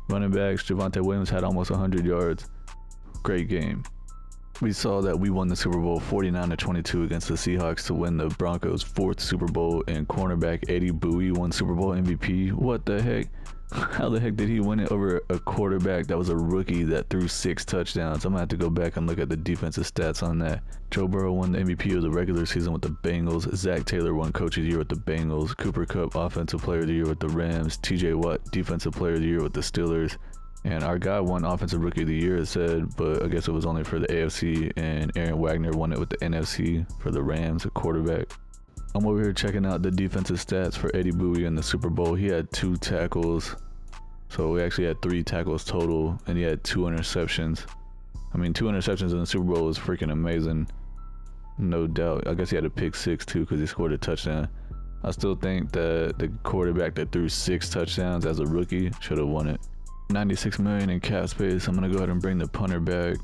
Running backs, Javonte Williams had almost 100 yards. Great game. We saw that we won the Super Bowl 49-22 against the Seahawks to win the Broncos' 4th Super Bowl, and cornerback Eddie Bowie won Super Bowl MVP. What the heck? How the heck did he win it over a quarterback that was a rookie that threw 6 touchdowns? I'm gonna have to go back and look at the defensive stats on that. Joe Burrow won the MVP of the regular season with the Bengals. Zach Taylor won Coach of the Year with the Bengals. Cooper Kupp, Offensive Player of the Year with the Rams. TJ Watt, Defensive Player of the Year with the Steelers. And our guy won Offensive Rookie of the Year, it said, but I guess it was only for the AFC, and Aaron Wagner won it with the NFC for the Rams, a quarterback. I'm over here checking out the defensive stats for Eddie Bowie in the Super Bowl. He had 2 tackles. So we actually had 3 tackles total, and he had 2 interceptions. I mean, 2 interceptions in the Super Bowl is freaking amazing. No doubt. I guess he had a pick 6 too, because he scored a touchdown. I still think that the quarterback that threw 6 touchdowns as a rookie should have won it. $96 million in cap space. I'm gonna go ahead and bring the punter back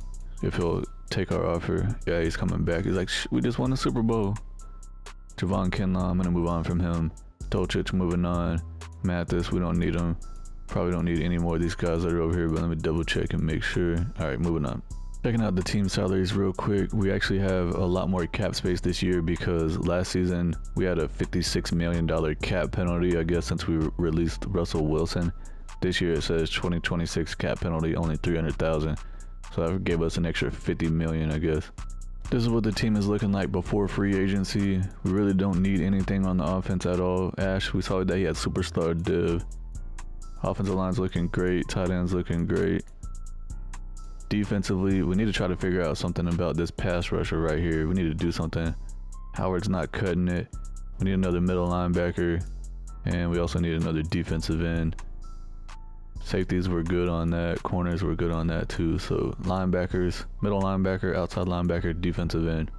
if he'll take our offer. Yeah, he's coming back. He's like, we just won the Super Bowl. Javon Kinlaw, I'm gonna move on from him. Dolchich moving on. Mathis, we don't need him. Probably don't need any more of these guys that are over here, but let me double check and make sure. All right, moving on. Checking out the team salaries real quick, we actually have a lot more cap space this year because last season we had a $56 million cap penalty, I guess, since we released Russell Wilson. This year it says 2026 cap penalty, only $300,000. So that gave us an extra $50 million, I guess. This is what the team is looking like before free agency. We really don't need anything on the offense at all. Ash, we saw that he had superstar div. Offensive line's looking great, tight end's looking great. Defensively, we need to try to figure out something about this pass rusher right here. We need to do something. Howard's not cutting it. We need another middle linebacker, and we also need another defensive end. Safeties were good on that. Corners were good on that too. So linebackers, middle linebacker, outside linebacker, defensive end.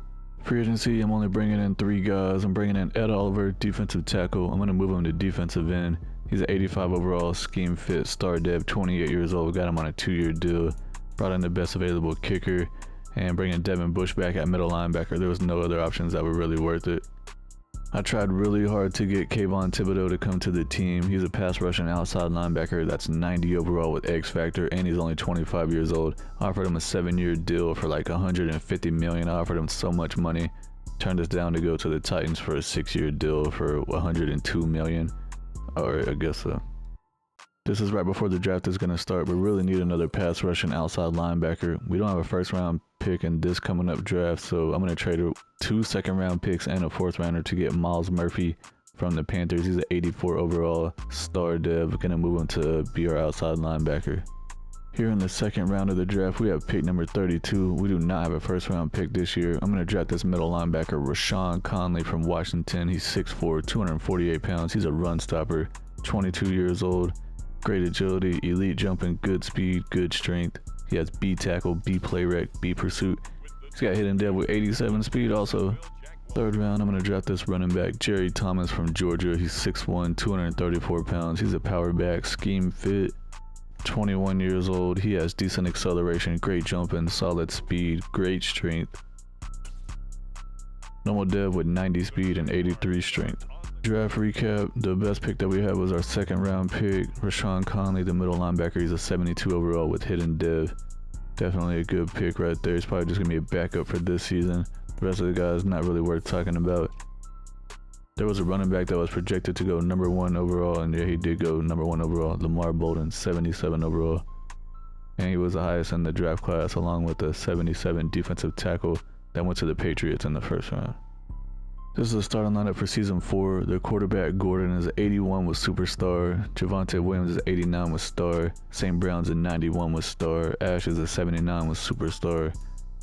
Free agency, I'm only bringing in 3 guys. I'm bringing in Ed Oliver, defensive tackle. I'm going to move him to defensive end. He's an 85 overall, scheme fit, star dev, 28 years old. Got him on a 2-year deal. Brought in the best available kicker, and bringing Devin Bush back at middle linebacker. There was no other options that were really worth it. I tried really hard to get Kayvon Thibodeau to come to the team. He's a pass rushing outside linebacker that's 90 overall with X factor, and he's only 25 years old. I offered him a 7-year deal for like $150 million. I offered him so much money. Turned us down to go to the Titans for a 6-year deal for $102 million. Or I guess so. This is right before the draft is going to start. We really need another pass rushing outside linebacker. We don't have a first round pick in this coming up draft, so I'm going to trade 2 second-round picks and a 4th rounder to get Myles Murphy from the Panthers. He's an 84 overall star dev. We're going to move him to be our outside linebacker. Here in the 2nd round of the draft, we have pick number 32. We do not have a first-round pick this year. I'm going to draft this middle linebacker, Rashawn Conley from Washington. He's 6'4", 248 pounds. He's a run stopper, 22 years old. Great agility, elite jumping, good speed, good strength. He has B tackle, B play rec, B pursuit. He's got hidden dev with 87 speed also. 3rd round, I'm going to draft this running back, Jerry Thomas from Georgia. He's 6'1", 234 pounds. He's a power back, scheme fit, 21 years old. He has decent acceleration, great jumping, solid speed, great strength. Normal dev with 90 speed and 83 strength. Draft recap, the best pick that we had was our 2nd round pick, Rashawn Conley, the middle linebacker. He's a 72 overall with hidden dev. Definitely a good pick right there. He's probably just going to be a backup for this season. The rest of the guys not really worth talking about. There was a running back that was projected to go number 1 overall, and yeah, he did go number 1 overall. Lamar Bolden, 77 overall. And he was the highest in the draft class, along with the 77 defensive tackle that went to the Patriots in the 1st round. This is the starting lineup for season 4. The quarterback Gordon is 81 with superstar. Javonte Williams is 89 with star. St. Brown's a 91 with star. Ash is a 79 with superstar.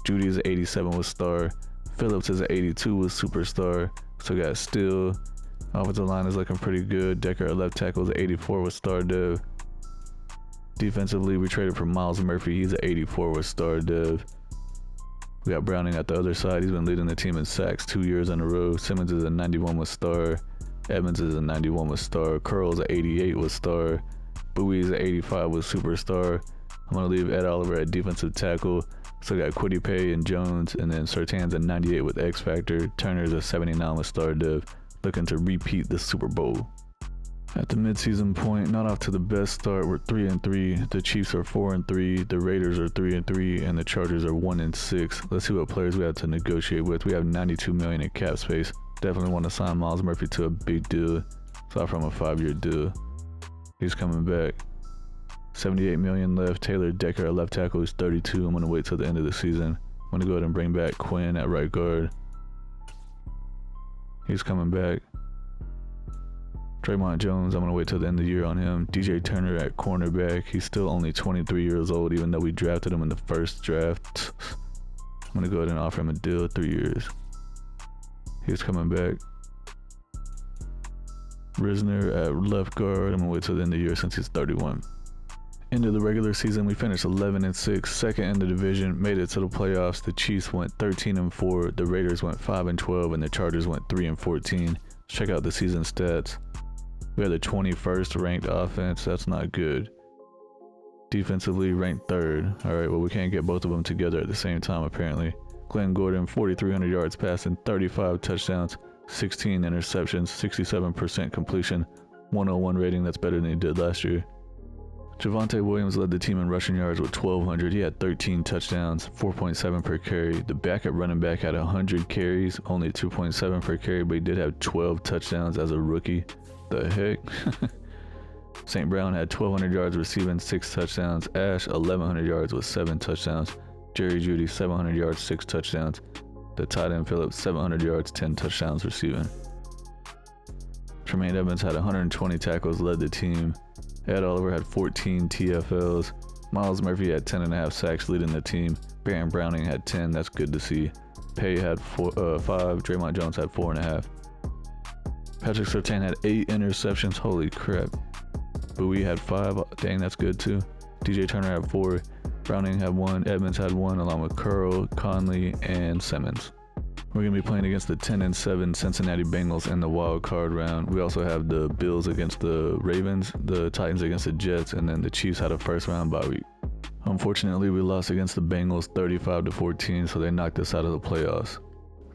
Judy is 87 with star. Phillips is 82 with superstar. So got Steele. Offensive line is looking pretty good. Decker at left tackle is 84 with star dev. Defensively, we traded for Myles Murphy. He's an 84 with star dev. We got Browning at the other side. He's been leading the team in sacks 2 years in a row. Simmons is a 91 with star. Evans is a 91 with star. Curl's a 88 with star. Bowie is a 85 with superstar. I'm going to leave Ed Oliver at defensive tackle. So got Kwity Paye and Jones, and then Surtain's a 98 with X Factor. Turner's a 79 with star dev. Looking to repeat the Super Bowl. At the midseason point, not off to the best start. We're 3-3. The Chiefs are 4-3. The Raiders are 3-3, and the Chargers are 1-6. Let's see what players we have to negotiate with. We have $92 million in cap space. Definitely want to sign Myles Murphy to a big deal. So from a 5-year deal. He's coming back. $78 million left. Taylor Decker at left tackle is 32. I'm going to wait till the end of the season. I'm going to go ahead and bring back Quinn at right guard. He's coming back. Draymond Jones, I'm going to wait till the end of the year on him. DJ Turner at cornerback. He's still only 23 years old, even though we drafted him in the 1st draft. I'm going to go ahead and offer him a deal, 3 years. He's coming back. Risner at left guard. I'm going to wait till the end of the year since he's 31. End of the regular season, we finished 11-6, second in the division, made it to the playoffs. The Chiefs went 13-4, the Raiders went 5-12, and the Chargers went 3-14. Check out the season stats. We had the 21st ranked offense. That's not good. Defensively ranked 3rd. All right, well, we can't get both of them together at the same time, apparently. Glenn Gordon, 4,300 yards passing, 35 touchdowns, 16 interceptions, 67% completion, 101 rating. That's better than he did last year. Javonte Williams led the team in rushing yards with 1,200. He had 13 touchdowns, 4.7 per carry. The backup running back had 100 carries, only 2.7 per carry, but he did have 12 touchdowns as a rookie. The heck? St. Brown had 1,200 yards receiving, 6 touchdowns. Ash, 1,100 yards with 7 touchdowns. Jerry Jeudy, 700 yards, 6 touchdowns. The tight end Phillips, 700 yards, 10 touchdowns receiving. Tremaine Edmonds had 120 tackles, led the team. Ed Oliver had 14 TFLs. Miles Murphy had 10.5 sacks, leading the team. Baron Browning had 10. That's good to see. Pay had 5. Draymond Jones had 4.5. Patrick Surtain had 8 interceptions. Holy crap. Bowie had 5. Dang, that's good too. DJ Turner had 4. Browning had 1. Edmonds had 1, along with Curl, Conley, and Simmons. We're going to be playing against the 10-7 Cincinnati Bengals in the wild card round. We also have the Bills against the Ravens, the Titans against the Jets, and then the Chiefs had a first round bye week. Unfortunately, we lost against the Bengals 35-14, so they knocked us out of the playoffs.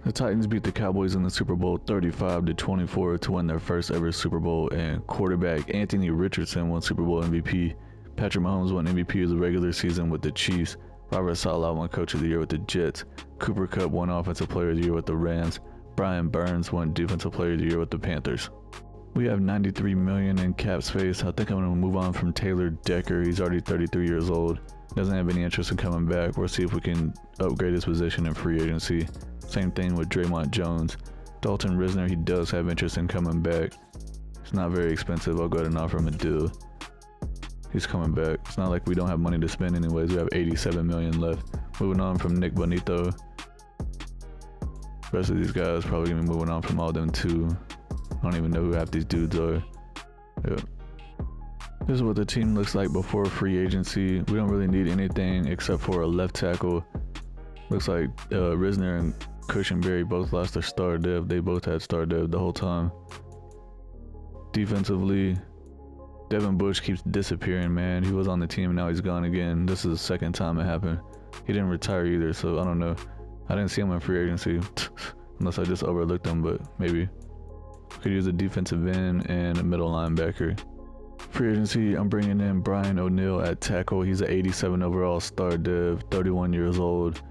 The Titans beat the Cowboys in the Super Bowl 35-24 to win their first ever Super Bowl, and quarterback Anthony Richardson won Super Bowl MVP. Patrick Mahomes won MVP of the regular season with the Chiefs. Robert Saleh won Coach of the Year with the Jets. Cooper Kupp won Offensive Player of the Year with the Rams. Brian Burns won Defensive Player of the Year with the Panthers. We have $93 million in cap space. I think I'm going to move on from Taylor Decker. He's already 33 years old. Doesn't have any interest in coming back. We'll see if we can upgrade his position in free agency. Same thing with Draymond Jones. Dalton Risner, he does have interest in coming back. It's not very expensive. I'll go ahead and offer him a deal. He's coming back. It's not like we don't have money to spend anyways. We have $87 million left. Moving on from Nick Bonito. The rest of these guys probably going to be moving on from all them too. I don't even know who half these dudes are. Yeah. This is what the team looks like before free agency. We don't really need anything except for a left tackle. Looks like Risner and Cushenberry both lost their star dev. They both had star dev the whole time. Defensively, Devin Bush keeps disappearing, man. He was on the team and now he's gone again. This is the second time it happened. He didn't retire either, so I don't know. I didn't see him in free agency. Unless I just overlooked him, but maybe. Could use a defensive end and a middle linebacker. Free agency, I'm bringing in Brian O'Neill at tackle. He's an 87 overall star dev, 31 years old.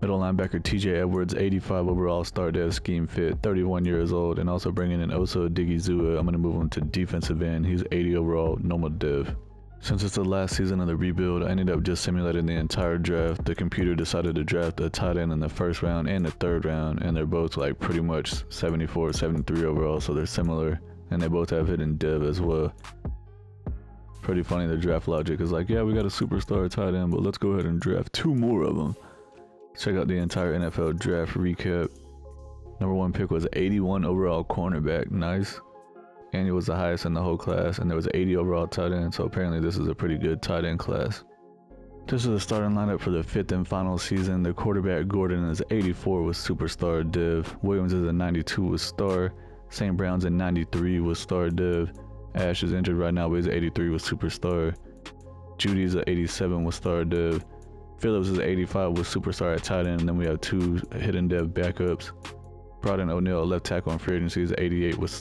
Middle linebacker TJ Edwards, 85 overall star dev, scheme fit, 31 years old. And also bringing in Oso Digizua. I'm going to move him to defensive end. He's 80 overall, normal dev. Since it's the last season of the rebuild, I ended up just simulating the entire draft. The computer decided to draft a tight end in the first round and the third round, and they're both like pretty much 74, 73 overall, so they're similar. And they both have hidden dev as well. Pretty funny, the draft logic is like, yeah, we got a superstar tight end, but let's go ahead and draft 2 more of them. Check out the entire NFL draft recap. Number 1 pick was 81 overall cornerback. Nice. And he was the highest in the whole class. And there was 80 overall tight end. So apparently this is a pretty good tight end class. This is the starting lineup for the 5th and final season. The quarterback Gordon is 84 with superstar div. Williams is a 92 with star. St. Brown's a 93 with star div. Ash is injured right now, but he's 83 with superstar. Judy's a 87 with star div. Phillips is 85 with superstar at tight end, and then we have 2 hidden dev backups. Brought in O'Neill, left tackle on free agency, is 88 with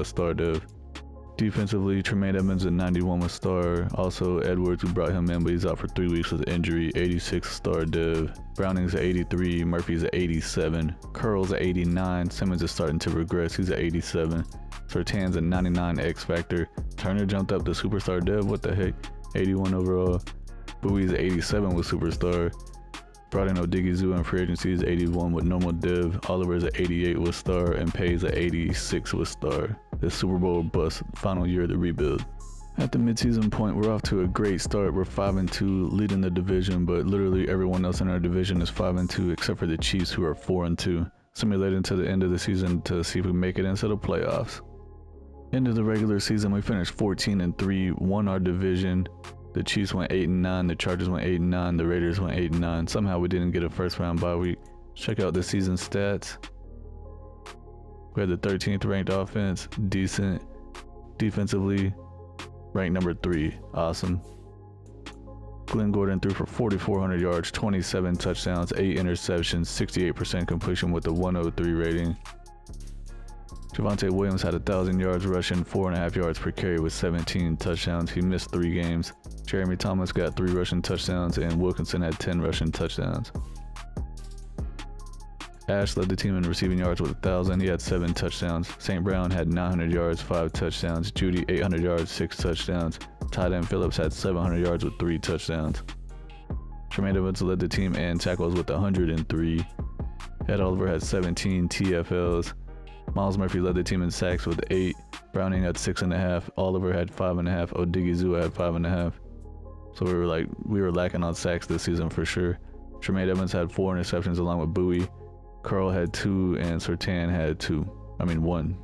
star dev. Defensively, Tremaine Edmonds at 91 with star. Also, Edwards, we brought him in, but he's out for 3 weeks with injury, 86 star dev. Browning's at 83, Murphy's at 87. Curl's at 89, Simmons is starting to regress, he's at 87. Surtain's at 99 X Factor. Turner jumped up to superstar dev, what the heck? 81 overall. Bowie's 87 with superstar. Brought in Odigizua in free agency is 81 with normal div. Oliver's at 88 with star, and Pay's at 86 with star. This Super Bowl bust, final year of the rebuild. At the midseason point, we're off to a great start. We're 5-2, leading the division, but literally everyone else in our division is 5-2 except for the Chiefs, who are 4-2. Simulating to the end of the season to see if we make it into the playoffs. End of the regular season, we finished 14-3, won our division. The Chiefs went 8-9, the Chargers went 8-9, the Raiders went 8-9. Somehow we didn't get a first round bye week. Check out the season stats. We had the 13th ranked offense, decent. Defensively, ranked number 3, awesome. Glenn Gordon threw for 4,400 yards, 27 touchdowns, 8 interceptions, 68% completion with a 103 rating. Javonte Williams had 1,000 yards rushing, 4.5 yards per carry with 17 touchdowns. He missed 3 games. Jeremy Thomas got 3 rushing touchdowns, and Wilkinson had 10 rushing touchdowns. Ash led the team in receiving yards with 1,000. He had 7 touchdowns. St. Brown had 900 yards, 5 touchdowns. Judy 800 yards, 6 touchdowns. Tight end Phillips had 700 yards with 3 touchdowns. Tremaine Evans led the team in tackles with 103. Ed Oliver had 17 TFLs. Miles Murphy led the team in sacks with 8. Browning had 6.5. Oliver had 5.5. Odigizua had 5.5. So we were lacking on sacks this season for sure. Tremaine Evans had 4 interceptions along with Bowie. Carl had 2 and Sertan had 1.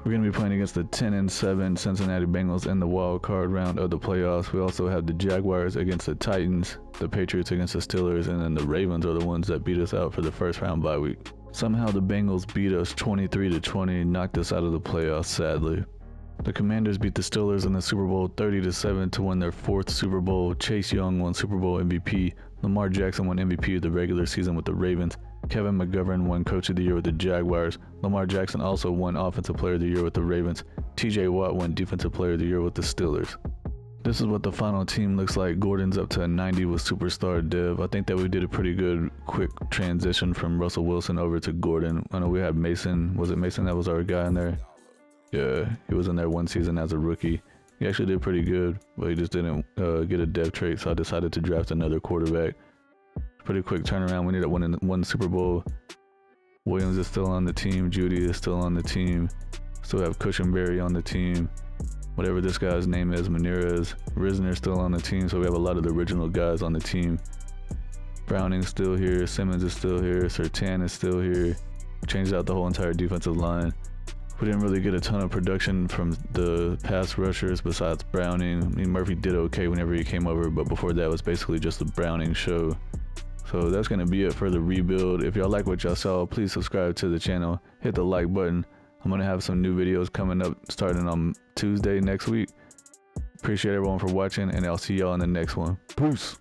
We're going to be playing against the 10-7 Cincinnati Bengals in the wild card round of the playoffs. We also have the Jaguars against the Titans, the Patriots against the Steelers, and then the Ravens are the ones that beat us out for the first round bye week. Somehow the Bengals beat us 23-20, knocked us out of the playoffs sadly. The Commanders beat the Steelers in the Super Bowl 30-7 to win their 4th Super Bowl. Chase Young won Super Bowl MVP. Lamar Jackson won MVP of the regular season with the Ravens. Kevin McGovern won Coach of the Year with the Jaguars. Lamar Jackson also won Offensive Player of the Year with the Ravens. TJ Watt won Defensive Player of the Year with the Steelers. This is what the final team looks like. Gordon's up to a 90 with Superstar Dev. I think that we did a pretty good quick transition from Russell Wilson over to Gordon. I know we had Mason. Was it Mason that was our guy in there? Yeah, he was in there 1 season as a rookie. He actually did pretty good, but he just didn't get a dev trait, so I decided to draft another quarterback. Pretty quick turnaround. We ended up winning 1 Super Bowl. Williams is still on the team. Judy is still on the team. Still have Cushenberry on the team. Whatever this guy's name is, Manirez. Risner's still on the team, so we have a lot of the original guys on the team. Browning's still here. Simmons is still here. Sertan is still here. Changed out the whole entire defensive line. We didn't really get a ton of production from the pass rushers besides Browning. I mean, Murphy did okay whenever he came over, but before that was basically just the Browning show. So that's going to be it for the rebuild. If y'all like what y'all saw, please subscribe to the channel. Hit the like button. I'm going to have some new videos coming up starting on Tuesday next week. Appreciate everyone for watching, and I'll see y'all in the next one. Peace.